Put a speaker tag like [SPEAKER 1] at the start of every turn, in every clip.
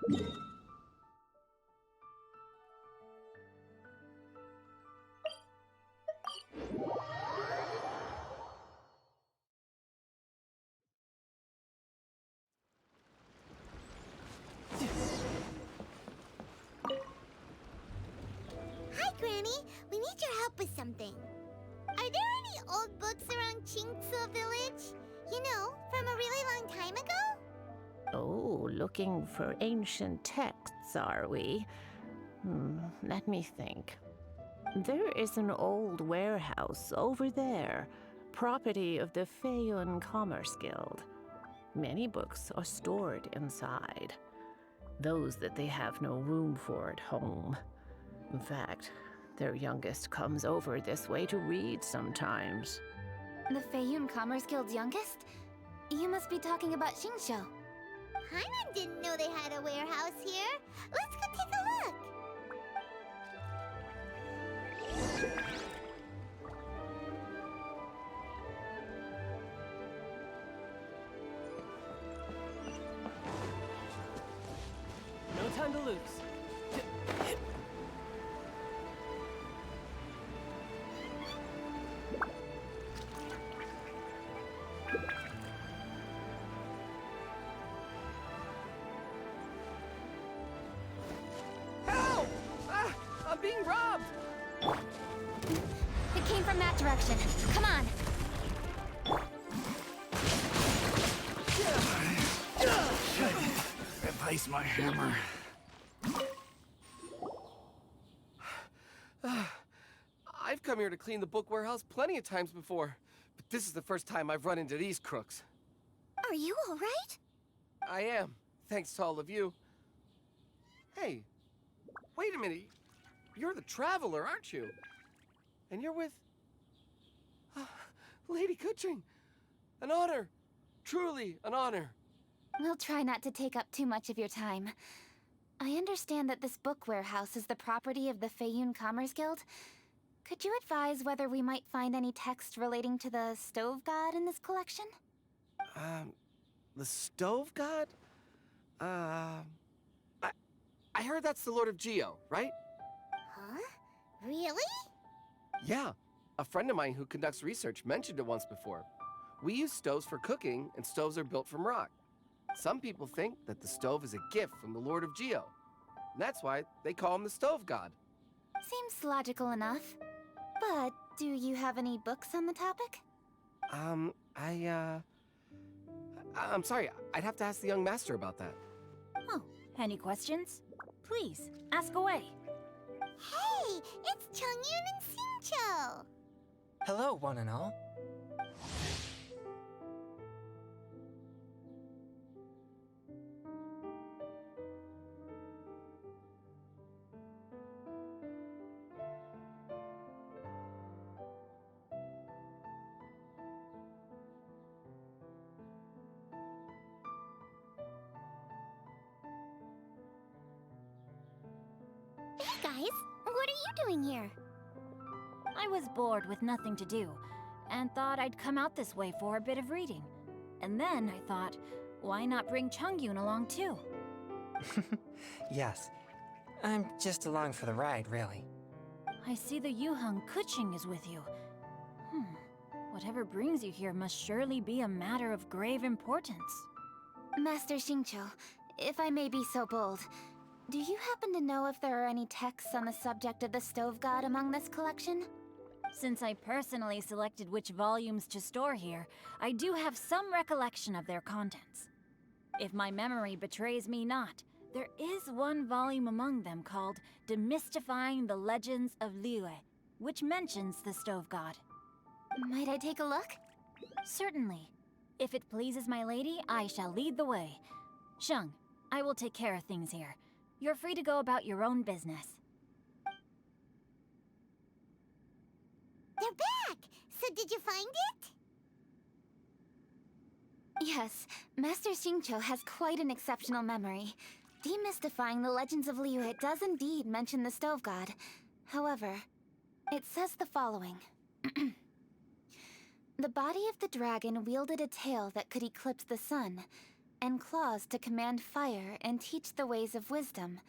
[SPEAKER 1] Hi, Granny. We need your help with something. Are there any old books around Chinksa village? You know, from a really long time ago?
[SPEAKER 2] Oh, looking for ancient texts, are we? Let me think. There is an old warehouse over there, property of the Feiyun Commerce Guild. Many books are stored inside, those that they have no room for at home. In fact, their youngest comes over this way to read sometimes.
[SPEAKER 3] The Feiyun Commerce Guild's youngest? You must be talking about Xingqiu.
[SPEAKER 1] Paimon didn't know they had a warehouse here. Let's go take a look.
[SPEAKER 4] No time to lose. Help! Ah, I'm being robbed!
[SPEAKER 3] It came from that direction. Come on!
[SPEAKER 5] Replace my hammer.
[SPEAKER 4] I've come here to clean the book warehouse plenty of times before, but this is the first time I've run into these crooks.
[SPEAKER 1] Are you all right?
[SPEAKER 4] I am, thanks to all of you. Hey, wait a minute. You're the traveler, aren't you? And you're with... Lady Kuching. An honor. Truly an honor.
[SPEAKER 3] We'll try not to take up too much of your time. I understand that this book warehouse is the property of the Feiyun Commerce Guild. Could you advise whether we might find any text relating to the stove god in this collection?
[SPEAKER 4] The stove god? I heard that's the Lord of Geo, right?
[SPEAKER 1] Huh? Really?
[SPEAKER 4] Yeah. A friend of mine who conducts research mentioned it once before. We use stoves for cooking, and stoves are built from rock. Some people think that the stove is a gift from the Lord of Geo. And that's why they call him the stove god.
[SPEAKER 3] Seems logical enough. But do you have any books on the topic?
[SPEAKER 4] I'm sorry, I'd have to ask the young master about that.
[SPEAKER 6] Oh, any questions? Please, ask away.
[SPEAKER 1] Hey, it's Chongyun and Xingqiu.
[SPEAKER 7] Hello, one and all.
[SPEAKER 1] Hey guys, what are you doing here?
[SPEAKER 6] I was bored with nothing to do, and thought I'd come out this way for a bit of reading. And then I thought, why not bring Chongyun along too?
[SPEAKER 7] Yes. I'm just along for the ride, really.
[SPEAKER 6] I see the Yuheng Kuching is with you. Whatever brings you here must surely be a matter of grave importance.
[SPEAKER 3] Master Xingqiu, if I may be so bold, do you happen to know if there are any texts on the subject of the stove god among this collection?
[SPEAKER 6] Since I personally selected which volumes to store here, I do have some recollection of their contents. If my memory betrays me not, there is one volume among them called Demystifying the Legends of Liyue, which mentions the stove god.
[SPEAKER 3] Might I take a look?
[SPEAKER 6] Certainly. If it pleases my lady, I shall lead the way. Sheng, I will take care of things here. You're free to go about your own business.
[SPEAKER 1] They're back! So did you find it?
[SPEAKER 3] Yes, Master Xingqiu has quite an exceptional memory. Demystifying the Legends of Liyue does indeed mention the stove god. However, it says the following. The body of the dragon wielded a tail that could eclipse the sun, and claws to command fire and teach the ways of wisdom.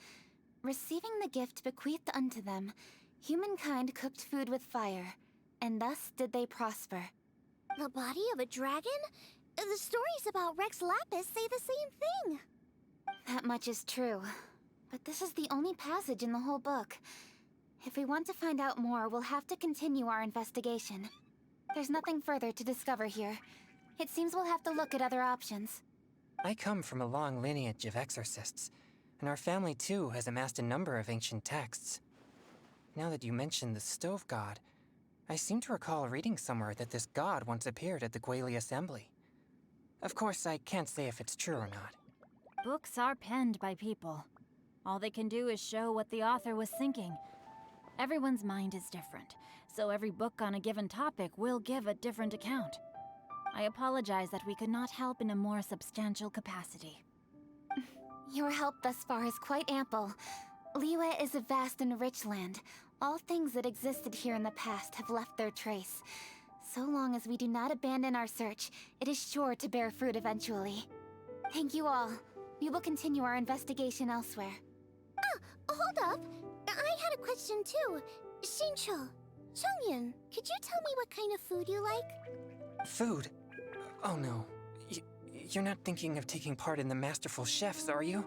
[SPEAKER 3] Receiving the gift bequeathed unto them, humankind cooked food with fire, and thus did they prosper.
[SPEAKER 1] The body of a dragon? The stories about Rex Lapis say the same thing.
[SPEAKER 3] That much is true, but this is the only passage in the whole book. If we want to find out more, we'll have to continue our investigation. There's nothing further to discover here. It seems we'll have to look at other options.
[SPEAKER 7] I come from a long lineage of exorcists, and our family too has amassed a number of ancient texts. Now that you mention the stove god, I seem to recall reading somewhere that this god once appeared at the Guili Assembly. Of course, I can't say if it's true or not.
[SPEAKER 6] Books are penned by people. All they can do is show what the author was thinking. Everyone's mind is different, so every book on a given topic will give a different account. I apologize that we could not help in a more substantial capacity.
[SPEAKER 3] Your help thus far is quite ample. Liyue is a vast and rich land. All things that existed here in the past have left their trace. So long as we do not abandon our search, it is sure to bear fruit eventually. Thank you all. We will continue our investigation elsewhere.
[SPEAKER 1] Hold up. I had a question too. Shincho, Chongyun, could you tell me what kind of food you like?
[SPEAKER 7] Food? Oh no. You're not thinking of taking part in the Masterful Chefs, are you?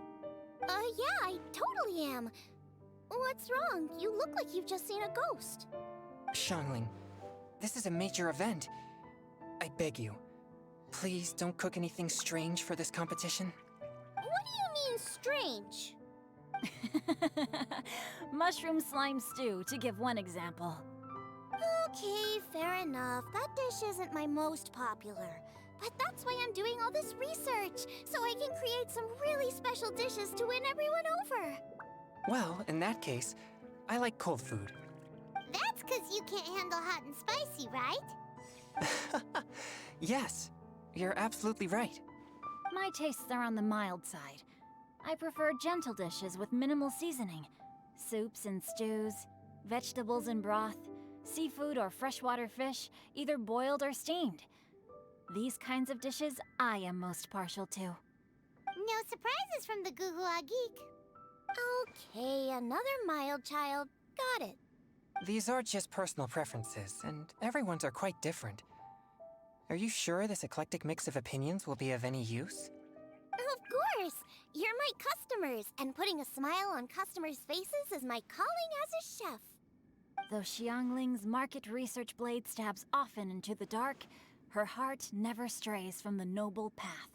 [SPEAKER 1] Yeah, I totally am. What's wrong? You look like you've just seen a ghost.
[SPEAKER 7] Xiangling, this is a major event. I beg you, please don't cook anything strange for this competition.
[SPEAKER 1] What do you mean, strange?
[SPEAKER 6] Mushroom slime stew, to give one example.
[SPEAKER 1] Okay, fair enough. That dish isn't my most popular. But that's why I'm doing all this research, so I can create some really special dishes to win everyone over.
[SPEAKER 7] Well, in that case, I like cold food.
[SPEAKER 1] That's because you can't handle hot and spicy, right?
[SPEAKER 7] Yes, you're absolutely right.
[SPEAKER 6] My tastes are on the mild side. I prefer gentle dishes with minimal seasoning. Soups and stews, vegetables and broth, seafood or freshwater fish, either boiled or steamed. These kinds of dishes I am most partial to.
[SPEAKER 1] No surprises from the Guhua Geek. Okay, another mild child. Got it.
[SPEAKER 7] These are just personal preferences, and everyone's are quite different. Are you sure this eclectic mix of opinions will be of any use?
[SPEAKER 1] Of course! You're my customers, and putting a smile on customers' faces is my calling as a chef.
[SPEAKER 6] Though Xiangling's market research blade stabs often into the dark, her heart never strays from the noble path.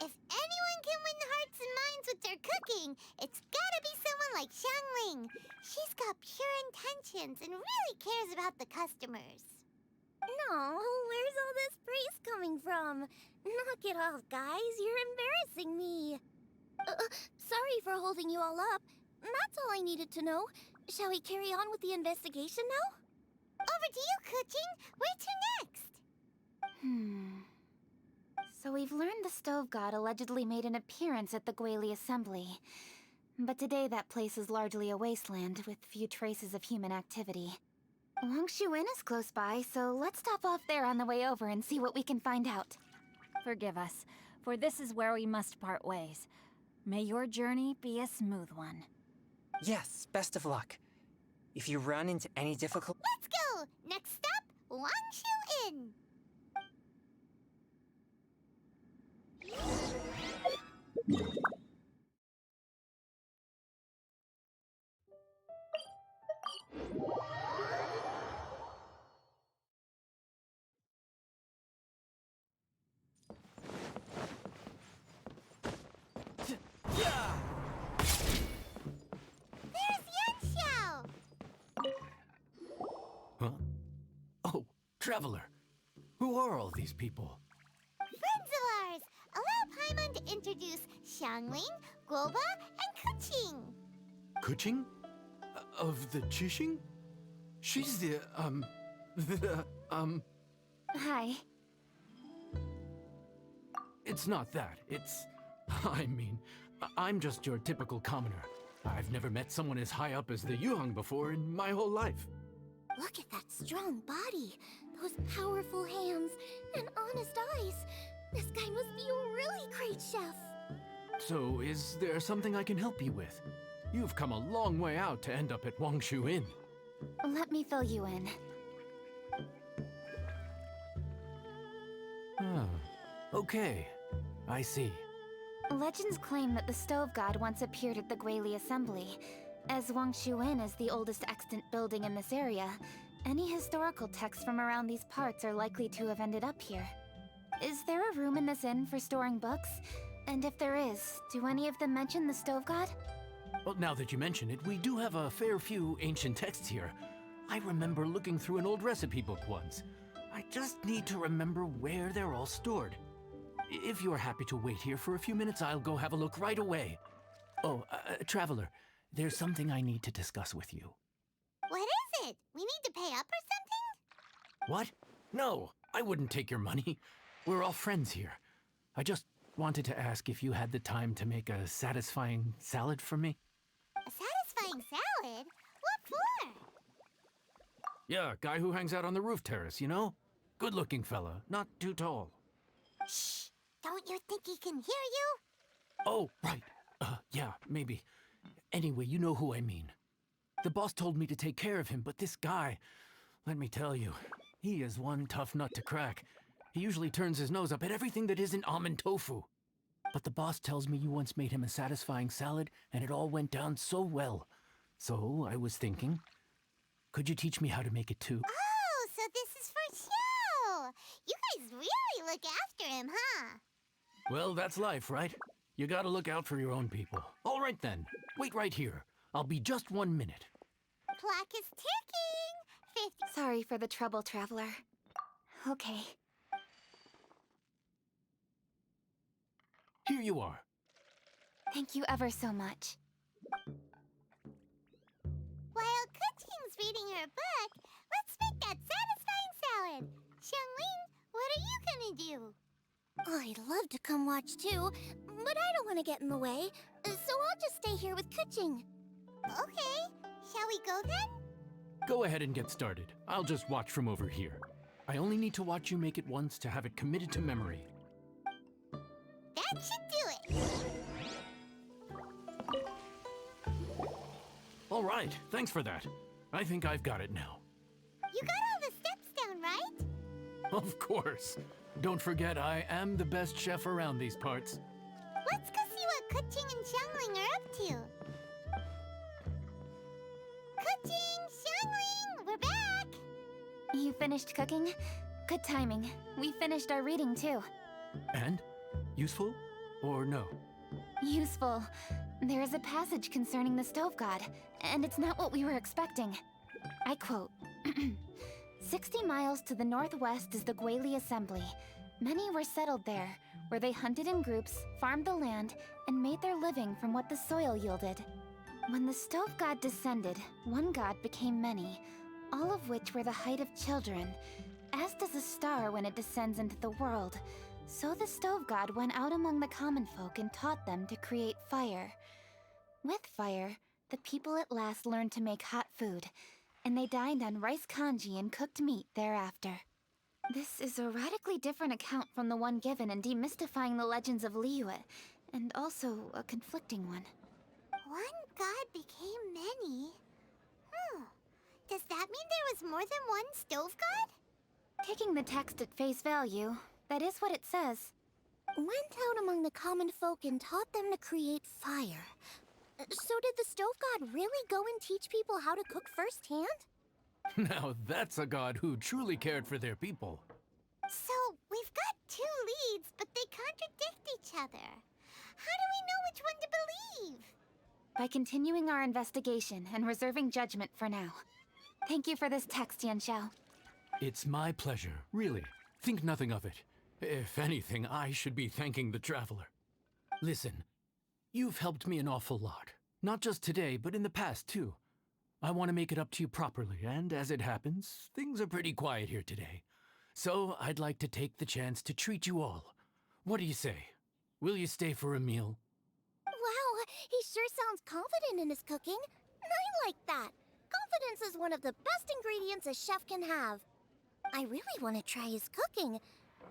[SPEAKER 1] If anyone can win hearts and minds with their cooking, it's gotta be someone like Xiangling. She's got pure intentions and really cares about the customers. No, where's all this praise coming from? Knock it off, guys. You're embarrassing me. Sorry for holding you all up. That's all I needed to know. Shall we carry on with the investigation now? Over to you, Kuching. Where to next?
[SPEAKER 3] So we've learned the stove god allegedly made an appearance at the Guili Assembly. But today that place is largely a wasteland with few traces of human activity. Wangshu Inn is close by, so let's stop off there on the way over and see what we can find out.
[SPEAKER 6] Forgive us, for this is where we must part ways. May your journey be a smooth one.
[SPEAKER 7] Yes, best of luck. If you run into any difficult—
[SPEAKER 1] Let's go! Next stop, Wangshu Inn.
[SPEAKER 5] Huh? Oh, Traveler. Who are all these people?
[SPEAKER 1] Friends of ours! Allow Paimon to introduce Xiangling, Guoba, and Kuching.
[SPEAKER 5] Kuching? Of the Chishing? She's the,
[SPEAKER 3] Hi.
[SPEAKER 5] It's not that. It's... I'm just your typical commoner. I've never met someone as high up as the Yuhang before in my whole life.
[SPEAKER 1] Look at that strong body, those powerful hands, and honest eyes. This guy must be a really great chef.
[SPEAKER 5] So, is there something I can help you with? You've come a long way out to end up at Wangshu Inn.
[SPEAKER 3] Let me fill you in.
[SPEAKER 5] Ah, okay. I see.
[SPEAKER 3] Legends claim that the Stove God once appeared at the Guili Assembly. As Wangshu Inn is the oldest extant building in this area, any historical texts from around these parts are likely to have ended up here. Is there a room in this inn for storing books? And if there is, do any of them mention the Stove God?
[SPEAKER 5] Well, now that you mention it, we do have a fair few ancient texts here. I remember looking through an old recipe book once. I just need to remember where they're all stored. If you're happy to wait here for a few minutes, I'll go have a look right away. Oh, Traveler, there's something I need to discuss with you.
[SPEAKER 1] What is it? We need to pay up or something?
[SPEAKER 5] What? No, I wouldn't take your money. We're all friends here. I just wanted to ask if you had the time to make a satisfying salad for me.
[SPEAKER 1] A satisfying salad? What for?
[SPEAKER 5] Yeah, guy who hangs out on the roof terrace, you know? Good-looking fella, not too tall.
[SPEAKER 1] Shh! Don't you think he can hear you?
[SPEAKER 5] Oh, right. Yeah, maybe. Anyway, you know who I mean. The boss told me to take care of him, but this guy, let me tell you, he is one tough nut to crack. He usually turns his nose up at everything that isn't almond tofu. But the boss tells me you once made him a satisfying salad, and it all went down so well. So I was thinking, could you teach me how to make it too?
[SPEAKER 1] Oh, so this is for show! You guys really look after him, huh?
[SPEAKER 5] Well, that's life, right? You gotta look out for your own people. All right then, wait right here. I'll be just 1 minute.
[SPEAKER 1] Clock is ticking! 50...
[SPEAKER 3] Sorry for the trouble, Traveler. Okay.
[SPEAKER 5] Here you are.
[SPEAKER 3] Thank you ever so much.
[SPEAKER 1] While Kuching's reading her book, let's make that satisfying salad. Xiangling, what are you gonna do?
[SPEAKER 8] I'd love to come watch too, but I don't want to get in the way, so I'll just stay here with Kuching.
[SPEAKER 1] Okay, shall we go then?
[SPEAKER 5] Go ahead and get started. I'll just watch from over here. I only need to watch you make it once to have it committed to memory.
[SPEAKER 1] That should do it!
[SPEAKER 5] All right, thanks for that. I think I've got it now.
[SPEAKER 1] You got all the steps down, right?
[SPEAKER 5] Of course. Don't forget, I am the best chef around these parts.
[SPEAKER 1] Let's go see what Kuching and Xiangling are up to. Kuching! Xiangling! We're back!
[SPEAKER 3] You finished cooking? Good timing. We finished our reading too.
[SPEAKER 5] And? Useful? Or no?
[SPEAKER 3] Useful. There is a passage concerning the Stove God, and it's not what we were expecting. I quote, 60 miles to the northwest is the Guili Assembly. Many were settled there, where they hunted in groups, farmed the land, and made their living from what the soil yielded. When the Stove God descended, one god became many, all of which were the height of children. As does a star when it descends into the world, so the Stove God went out among the common folk and taught them to create fire. With fire, the people at last learned to make hot food, and they dined on rice congee and cooked meat thereafter. This is a radically different account from the one given in Demystifying the Legends of Liyue, and also a conflicting one.
[SPEAKER 1] One god became many? Does that mean there was more than one Stove God?
[SPEAKER 3] Taking the text at face value, that is what it says.
[SPEAKER 8] Went out among the common folk and taught them to create fire. So did the Stove God really go and teach people how to cook firsthand?
[SPEAKER 5] Now that's a god who truly cared for their people.
[SPEAKER 1] So, we've got two leads, but they contradict each other. How do we know which one to believe?
[SPEAKER 3] By continuing our investigation and reserving judgment for now. Thank you for this text, Yanxiao.
[SPEAKER 5] It's my pleasure, really. Think nothing of it. If anything, I should be thanking the Traveler. Listen, you've helped me an awful lot. Not just today, but in the past, too. I want to make it up to you properly, and as it happens, things are pretty quiet here today. So I'd like to take the chance to treat you all. What do you say? Will you stay for a meal?
[SPEAKER 8] Wow, he sure sounds confident in his cooking. I like that. Confidence is one of the best ingredients a chef can have. I really want to try his cooking,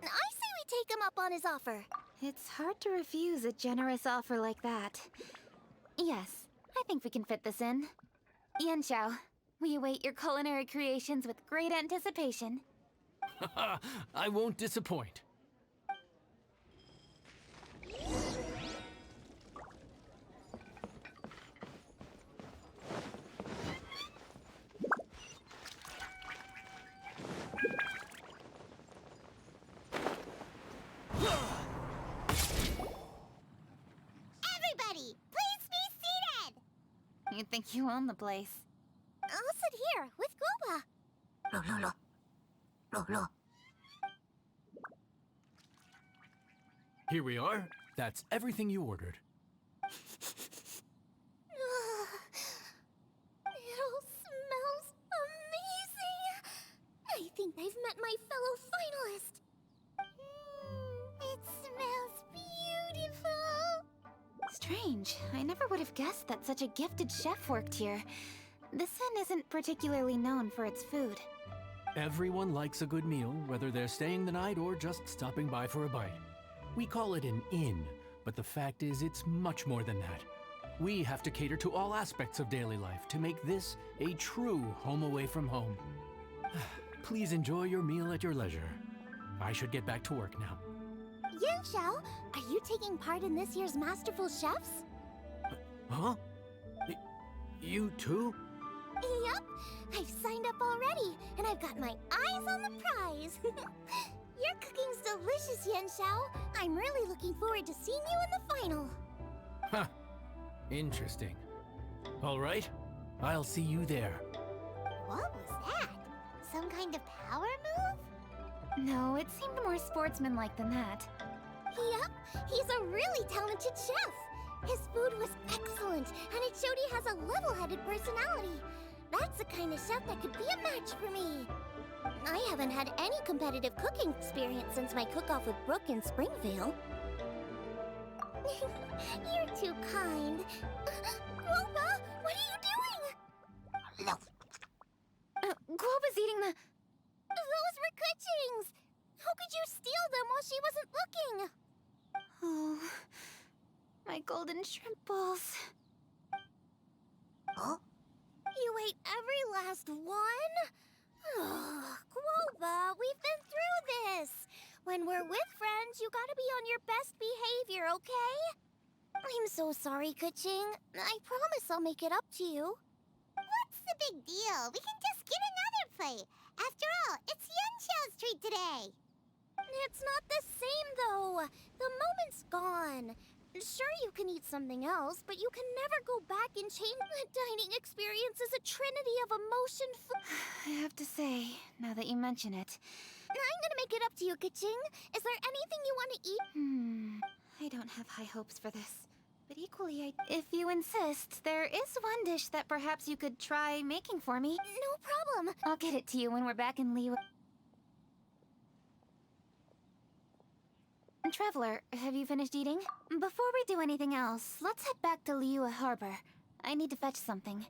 [SPEAKER 8] I say we take him up on his offer.
[SPEAKER 3] It's hard to refuse a generous offer like that. Yes, I think we can fit this in. Yanxiao, we await your culinary creations with great anticipation.
[SPEAKER 5] I won't disappoint.
[SPEAKER 1] Everybody, please be seated!
[SPEAKER 3] You think you own the place.
[SPEAKER 8] I'll sit here with Guoba.
[SPEAKER 5] Here we are. That's everything you ordered.
[SPEAKER 8] It all smells amazing. I think I've met my fellow finalist.
[SPEAKER 1] It smells beautiful.
[SPEAKER 3] Strange. I never would have guessed that such a gifted chef worked here. This inn isn't particularly known for its food.
[SPEAKER 5] Everyone likes a good meal, whether they're staying the night or just stopping by for a bite. We call it an inn, but the fact is it's much more than that. We have to cater to all aspects of daily life to make this a true home away from home. Please enjoy your meal at your leisure. I should get back to work now.
[SPEAKER 8] Yanxiao, are you taking part in this year's Masterful Chefs?
[SPEAKER 5] Huh? You too?
[SPEAKER 8] Yup, I've signed up already, and I've got my eyes on the prize. Your cooking's delicious, Yanxiao. I'm really looking forward to seeing you in the final.
[SPEAKER 5] Huh. Interesting. All right, I'll see you there.
[SPEAKER 1] What was that? Some kind of power move?
[SPEAKER 3] No, it seemed more sportsmanlike than that.
[SPEAKER 8] Yup, he's a really talented chef. His food was excellent, and it showed he has a level-headed personality. That's the kind of chef that could be a match for me. I haven't had any competitive cooking experience since my cook-off with Brooke in Springvale. You're too kind. Guoba, what are you doing?
[SPEAKER 3] Guoba's eating the...
[SPEAKER 8] Those were Kuching's! How could you steal them while she wasn't looking?
[SPEAKER 3] Oh, my golden shrimp balls.
[SPEAKER 8] Huh? You ate every last one? Guoba, we've been through this. When we're with friends, you gotta be on your best behavior, okay? I'm so sorry, Kuching. I promise I'll make it up to you.
[SPEAKER 1] What's the big deal? We can just get another plate. After all, it's Yanxiao's treat today.
[SPEAKER 8] It's not the same, though. The moment's gone. Sure, you can eat something else, but you can never go back and change. The dining experience is a trinity of emotion.
[SPEAKER 3] I have to say, now that you mention it...
[SPEAKER 8] I'm gonna make it up to you, Kuching. Is there anything you want to eat?
[SPEAKER 3] I don't have high hopes for this. But equally, if you insist, there is one dish that perhaps you could try making for me.
[SPEAKER 8] No problem.
[SPEAKER 3] I'll get it to you when we're back in Liyue. Traveler, have you finished eating? Before we do anything else, let's head back to Liyue Harbor. I need to fetch something.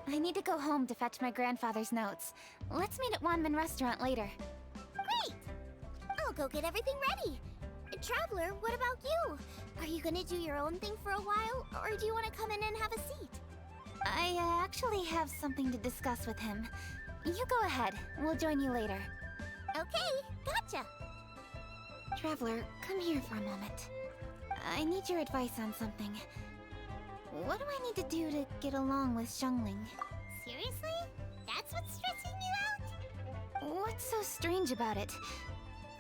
[SPEAKER 3] I need to go home to fetch my grandfather's notes. Let's meet at Wanmin Restaurant later.
[SPEAKER 8] Great! I'll go get everything ready. Traveler, what about you? Are you gonna do your own thing for a while, or do you want to come in and have a seat?
[SPEAKER 3] I actually have something to discuss with him. You go ahead. We'll join you later.
[SPEAKER 8] Okay, gotcha.
[SPEAKER 3] Traveler, come here for a moment. I need your advice on something. What do I need to do to get along with Xiangling?
[SPEAKER 1] Seriously? That's what's stressing you out?
[SPEAKER 3] What's so strange about it?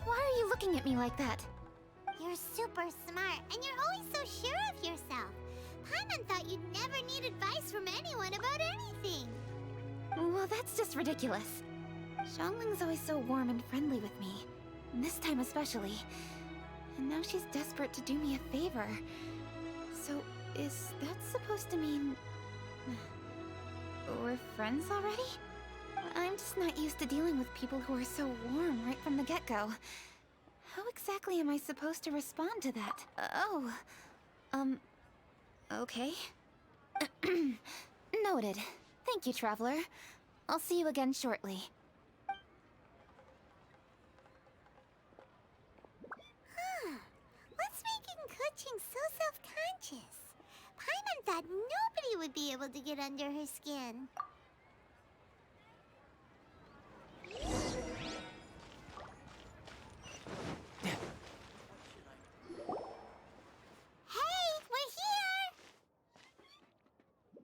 [SPEAKER 3] Why are you looking at me like that?
[SPEAKER 1] You're super smart, and you're always so sure of yourself. Paimon thought you'd never need advice from anyone about anything.
[SPEAKER 3] Well, that's just ridiculous. Xiangling's always so warm and friendly with me. This time especially. And now she's desperate to do me a favor. So, Is that supposed to mean... we're friends already? I'm just not used to dealing with people who are so warm right from the get-go. How exactly am I supposed to respond to that? Okay. Noted. Thank you, Traveler. I'll see you again shortly.
[SPEAKER 1] What's making Kuching so self-conscious? Paimon thought nobody would be able to get under her skin. Hey, we're here!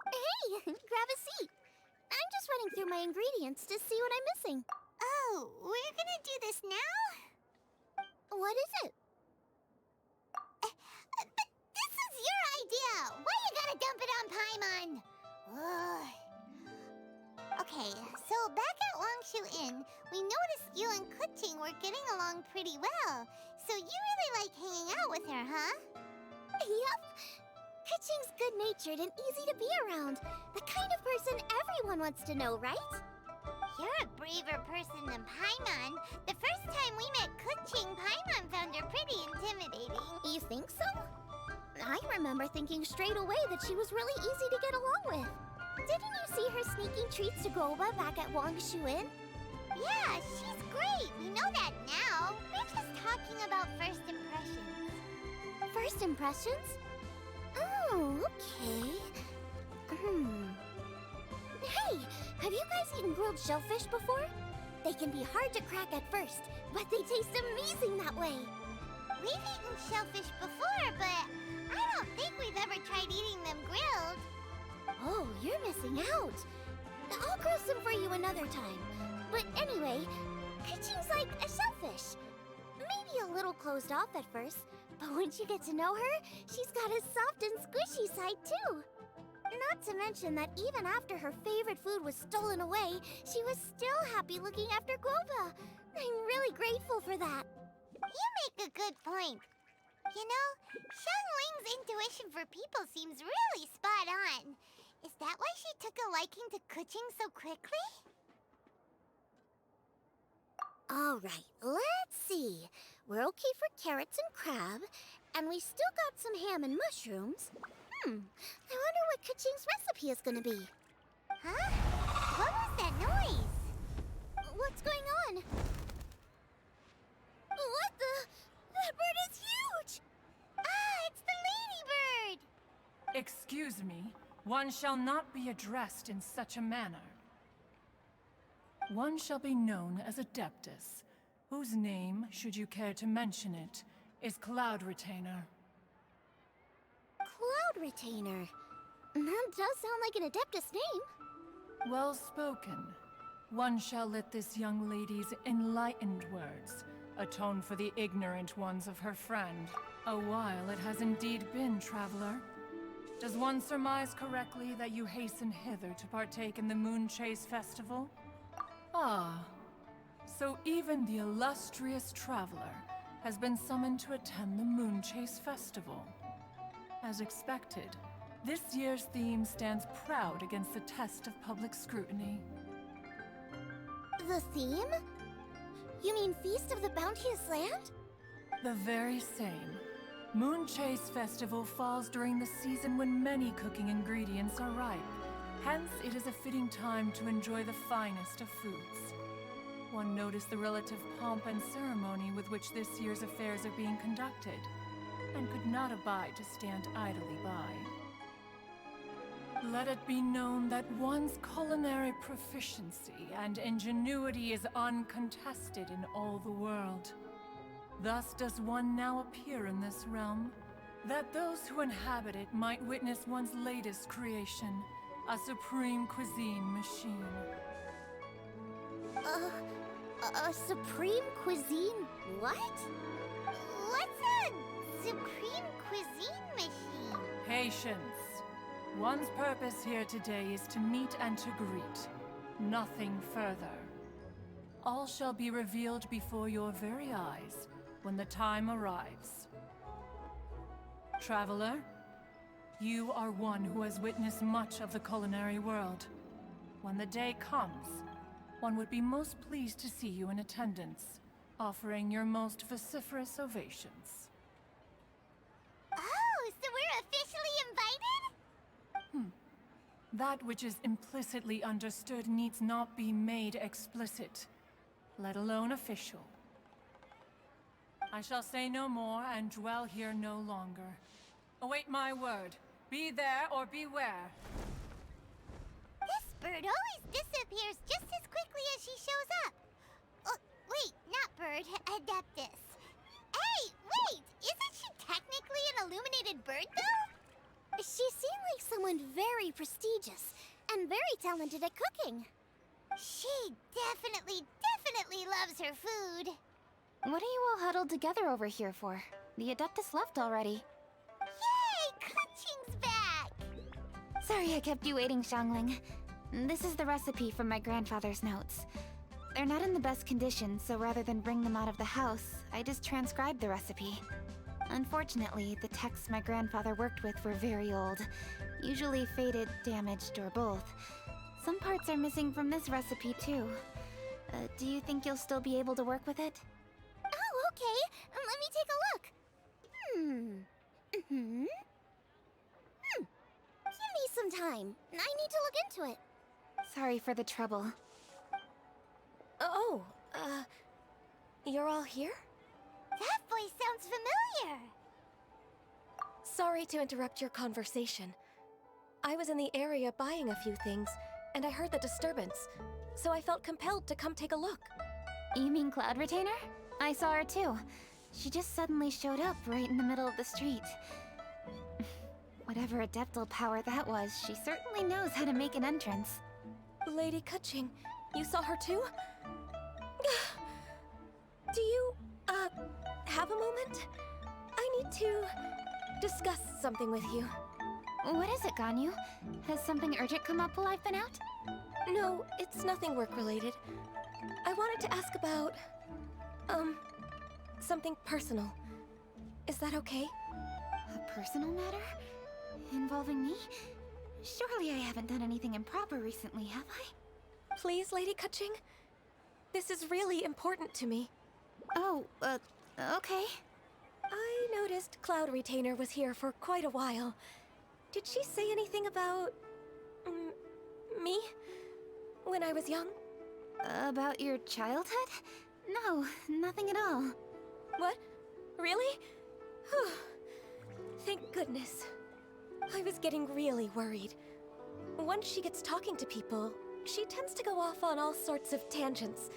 [SPEAKER 8] Hey, grab a seat. I'm just running through my ingredients to see what I'm missing.
[SPEAKER 1] Oh, we're gonna do this now?
[SPEAKER 8] What is it?
[SPEAKER 1] But this is your idea! Why you gotta dump it on Paimon? Ugh. Okay, so back at Wangshu Inn, we noticed you and Kuching were getting along pretty well. So you really like hanging out with her, huh?
[SPEAKER 8] Yup. Kuching's good-natured and easy to be around. The kind of person everyone wants to know, right?
[SPEAKER 1] You're a braver person than Paimon. The first time we met Kuching, Paimon found her pretty intimidating.
[SPEAKER 8] You think so? I remember thinking straight away that she was really easy to get along with. Didn't you see her sneaking treats to Goba back at Wangshu Inn?
[SPEAKER 1] Yeah, she's great. We know that now. We're just talking about first impressions.
[SPEAKER 8] First impressions? Oh, okay. Hey, have you guys eaten grilled shellfish before? They can be hard to crack at first, but they taste amazing that way.
[SPEAKER 1] We've eaten shellfish before, but I don't think we've ever tried eating them grilled.
[SPEAKER 8] Oh, you're missing out. I'll grill some for you another time. But anyway, Kuching's like a shellfish. Maybe a little closed off at first, but once you get to know her, she's got a soft and squishy side too. Not to mention that even after her favorite food was stolen away, she was still happy looking after Goba. I'm really grateful for that.
[SPEAKER 1] You make a good point. You know, Xiangling's intuition for people seems really spot on. Is that why she took a liking to Kuching so quickly?
[SPEAKER 8] All right, let's see. We're okay for carrots and crab, and we still got some ham and mushrooms. I wonder what Kuching's recipe is gonna be.
[SPEAKER 1] Huh? What was that noise?
[SPEAKER 8] What's going on? What the? That bird is huge!
[SPEAKER 1] Ah, it's the ladybird!
[SPEAKER 9] Excuse me, one shall not be addressed in such a manner. One shall be known as Adeptus, whose name, should you care to mention it, is Cloud Retainer.
[SPEAKER 8] Cloud Retainer. That does sound like an Adeptus name.
[SPEAKER 9] Well spoken. One shall let this young lady's enlightened words atone for the ignorant ones of her friend. A while it has indeed been, traveler. Does one surmise correctly that you hasten hither to partake in the Moon Chase Festival? Ah, so even the illustrious traveler has been summoned to attend the Moon Chase Festival. As expected, this year's theme stands proud against the test of public scrutiny.
[SPEAKER 8] The theme? You mean Feast of the Bounteous Land?
[SPEAKER 9] The very same. Moon Chase Festival falls during the season when many cooking ingredients are ripe. Hence, it is a fitting time to enjoy the finest of foods. One noticed the relative pomp and ceremony with which this year's affairs are being conducted, and could not abide to stand idly by. Let it be known that one's culinary proficiency and ingenuity is uncontested in all the world. Thus does one now appear in this realm, that those who inhabit it might witness one's latest creation, a supreme cuisine machine.
[SPEAKER 8] A supreme cuisine what?
[SPEAKER 1] What's a supreme cuisine machine?
[SPEAKER 9] Patience. One's purpose here today is to meet and to greet. Nothing further. All shall be revealed before your very eyes when the time arrives. Traveler, You are one who has witnessed much of the culinary world. When the day comes, one would be most pleased to see you in attendance, offering your most vociferous ovations.
[SPEAKER 1] Oh, so we're officially invited?
[SPEAKER 9] That which is implicitly understood needs not be made explicit, let alone official. I shall say no more and dwell here no longer. Await my word. Be there or beware.
[SPEAKER 1] This bird always disappears just as quickly as she shows up. Oh, wait, not bird, Adeptus. Hey, wait! Isn't she technically an illuminated bird, though?
[SPEAKER 8] She seemed like someone very prestigious and very talented at cooking.
[SPEAKER 1] She definitely loves her food.
[SPEAKER 3] What are you all huddled together over here for? The Adeptus left already.
[SPEAKER 1] Yay! Kuching's back!
[SPEAKER 3] Sorry I kept you waiting, Xiangling. This is the recipe from my grandfather's notes. They're not in the best condition, so rather than bring them out of the house, I just transcribed the recipe. Unfortunately, the texts my grandfather worked with were very old, usually faded, damaged, or both. Some parts are missing from this recipe, too. Do you think you'll still be able to work with it?
[SPEAKER 8] Oh, okay. Let me take a look. Give me some time. I need to look into it.
[SPEAKER 3] Sorry for the trouble.
[SPEAKER 10] Oh, you're all here?
[SPEAKER 1] That voice sounds familiar.
[SPEAKER 10] Sorry to interrupt your conversation. I was in the area buying a few things, and I heard the disturbance, so I felt compelled to come take a look.
[SPEAKER 3] You mean Cloud Retainer? I saw her too. She just suddenly showed up right in the middle of the street. Whatever adeptal power that was, she certainly knows how to make an entrance.
[SPEAKER 10] Lady Kuching, you saw her too? Do you, have a moment? I need to discuss something with you.
[SPEAKER 3] What is it, Ganyu? Has something urgent come up while I've been out?
[SPEAKER 10] No, it's nothing work-related. I wanted to ask about, something personal. Is that okay?
[SPEAKER 3] A personal matter? Involving me? Surely I haven't done anything improper recently, have I?
[SPEAKER 10] Please, Lady Kuching? This is really important to me.
[SPEAKER 3] Oh, okay.
[SPEAKER 10] I noticed Cloud Retainer was here for quite a while. Did she say anything about... me? When I was young?
[SPEAKER 3] About your childhood? No, nothing at all.
[SPEAKER 10] What? Really? Whew. Thank goodness. I was getting really worried. Once she gets talking to people, she tends to go off on all sorts of tangents.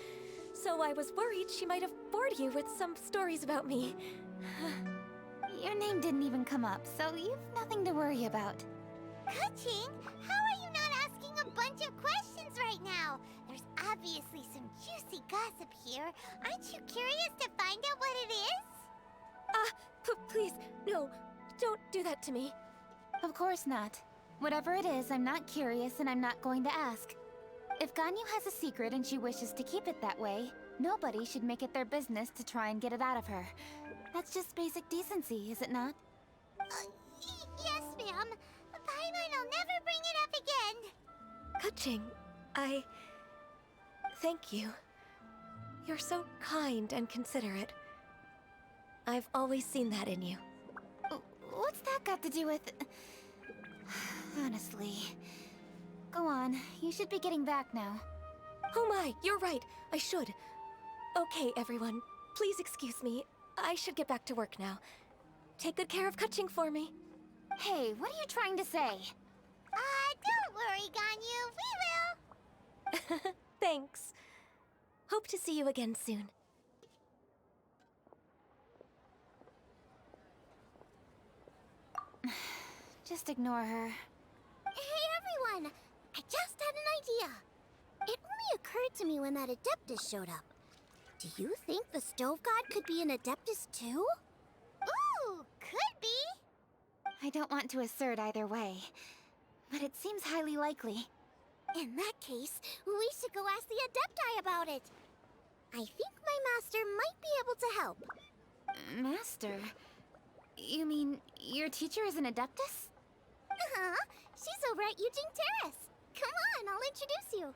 [SPEAKER 10] So I was worried she might have bored you with some stories about me.
[SPEAKER 3] Your name didn't even come up, so you've nothing to worry about.
[SPEAKER 1] Kuching, how are you not asking a bunch of questions right now? There's obviously some juicy gossip here. Aren't you curious to find out what it is?
[SPEAKER 10] Please, no, don't do that to me.
[SPEAKER 3] Of course not. Whatever it is, I'm not curious and I'm not going to ask. If Ganyu has a secret and she wishes to keep it that way, nobody should make it their business to try and get it out of her. That's just basic decency, is it not?
[SPEAKER 1] Yes, ma'am. Paimon will never bring it up again.
[SPEAKER 10] Kuching, thank you. You're so kind and considerate. I've always seen that in you.
[SPEAKER 3] What's that got to do with... Honestly. Go on, you should be getting back now.
[SPEAKER 10] Oh my, you're right, I should. Okay, everyone, please excuse me. I should get back to work now. Take good care of Kuching for me.
[SPEAKER 3] Hey, what are you trying to say?
[SPEAKER 1] Don't worry, Ganyu, we will.
[SPEAKER 10] Thanks. Hope to see you again soon.
[SPEAKER 3] Just ignore her.
[SPEAKER 8] Hey, everyone! I just had an idea. It only occurred to me when that Adeptus showed up. Do you think the Stove God could be an Adeptus too?
[SPEAKER 1] Ooh, could be.
[SPEAKER 3] I don't want to assert either way, but it seems highly likely.
[SPEAKER 8] In that case, we should go ask the Adepti about it. I think my master might be able to help.
[SPEAKER 3] Master? You mean your teacher is an Adeptus?
[SPEAKER 8] Uh-huh. She's over at Eugene Terrace. Come on, I'll introduce you.